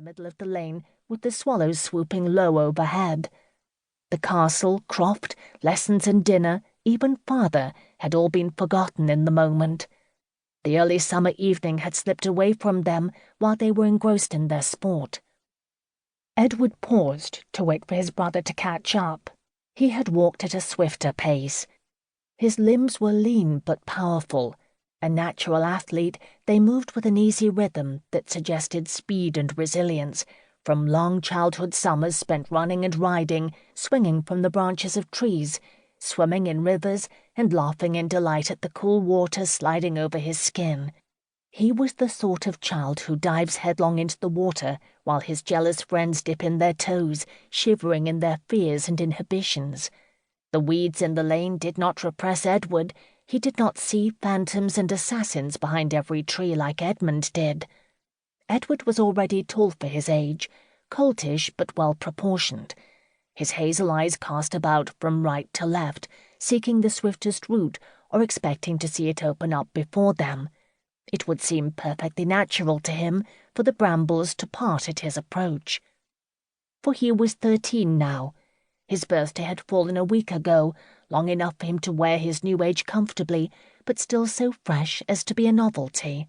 the middle of the lane, with the swallows swooping low overhead. The castle, croft, lessons and dinner, even father, had all been forgotten in the moment. The early summer evening had slipped away from them while they were engrossed in their sport. Edward paused to wait for his brother to catch up. He had walked at a swifter pace. His limbs were lean but powerful. A natural athlete, they moved with an easy rhythm that suggested speed and resilience, from long childhood summers spent running and riding, swinging from the branches of trees, swimming in rivers, and laughing in delight at the cool water sliding over his skin. He was the sort of child who dives headlong into the water while his jealous friends dip in their toes, shivering in their fears and inhibitions. The weeds in the lane did not repress Edward. He did not see phantoms and assassins behind every tree like Edmund did. Edward was already tall for his age, coltish but well-proportioned. His hazel eyes cast about from right to left, seeking the swiftest route or expecting to see it open up before them. It would seem perfectly natural to him for the brambles to part at his approach. For he was 13 now. His birthday had fallen a week ago, long enough for him to wear his new age comfortably, but still so fresh as to be a novelty.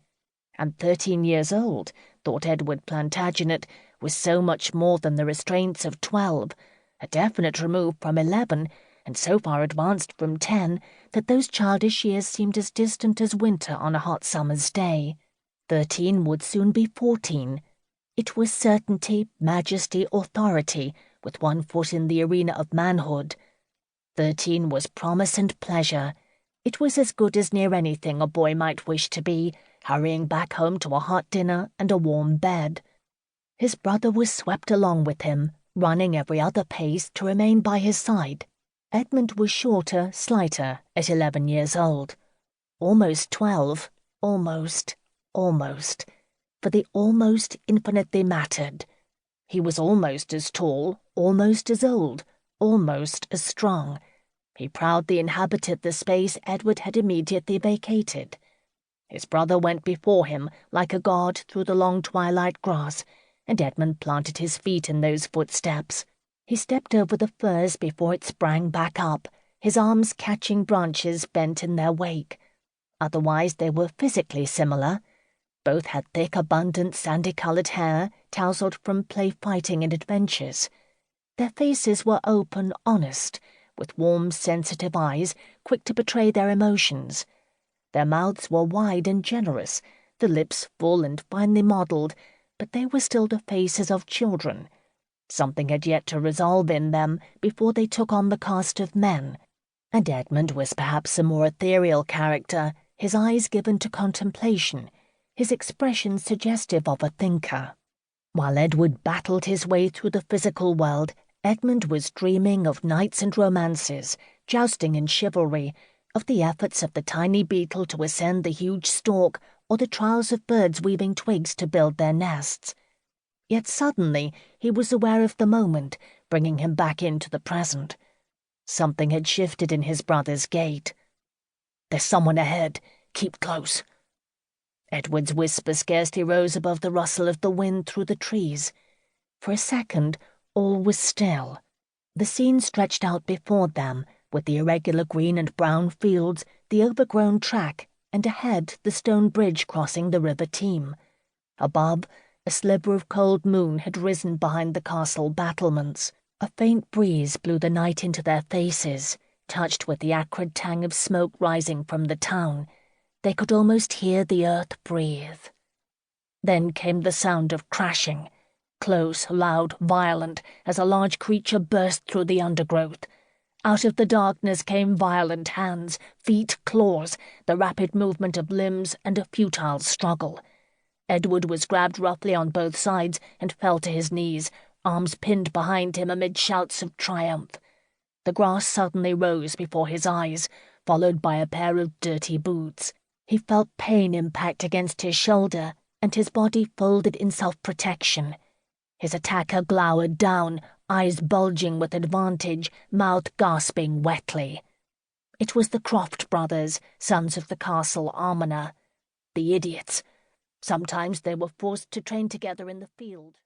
And 13 years old, thought Edward Plantagenet, was so much more than the restraints of 12, a definite remove from 11, and so far advanced from 10, that those childish years seemed as distant as winter on a hot summer's day. 13 would soon be 14. It was certainty, majesty, authority, with one foot in the arena of manhood. 13 was promise and pleasure. It was as good as near anything a boy might wish to be, hurrying back home to a hot dinner and a warm bed. His brother was swept along with him, running every other pace to remain by his side. Edmund was shorter, slighter, at 11 years old. Almost 12, almost, for the almost infinitely mattered. He was almost as tall, almost as old, almost as strong. He proudly inhabited the space Edward had immediately vacated. His brother went before him like a god through the long twilight grass, and Edmund planted his feet in those footsteps. He stepped over the furze before it sprang back up, his arms catching branches bent in their wake. Otherwise they were physically similar. Both had thick, abundant, sandy-coloured hair, tousled from play fighting and adventures. Their faces were open, honest, with warm, sensitive eyes, quick to betray their emotions. Their mouths were wide and generous, the lips full and finely modelled, but they were still the faces of children. Something had yet to resolve in them before they took on the cast of men, and Edmund was perhaps a more ethereal character, his eyes given to contemplation, his expression suggestive of a thinker. While Edward battled his way through the physical world, Edmund was dreaming of knights and romances, jousting and chivalry, of the efforts of the tiny beetle to ascend the huge stalk, or the trials of birds weaving twigs to build their nests. Yet suddenly he was aware of the moment, bringing him back into the present. Something had shifted in his brother's gait. "There's someone ahead. Keep close." Edward's whisper scarcely rose above the rustle of the wind through the trees. For a second, all was still. The scene stretched out before them, with the irregular green and brown fields, the overgrown track, and ahead the stone bridge crossing the River Teme. Above, a sliver of cold moon had risen behind the castle battlements. A faint breeze blew the night into their faces, touched with the acrid tang of smoke rising from the town. They could almost hear the earth breathe. Then came the sound of crashing, close, loud, violent, as a large creature burst through the undergrowth. Out of the darkness came violent hands, feet, claws, the rapid movement of limbs, and a futile struggle. Edward was grabbed roughly on both sides and fell to his knees, arms pinned behind him amid shouts of triumph. The grass suddenly rose before his eyes, followed by a pair of dirty boots. He felt pain impact against his shoulder, and his body folded in self-protection. His attacker glowered down, eyes bulging with advantage, mouth gasping wetly. It was the Croft brothers, sons of the castle almoner. The idiots. Sometimes they were forced to train together in the field.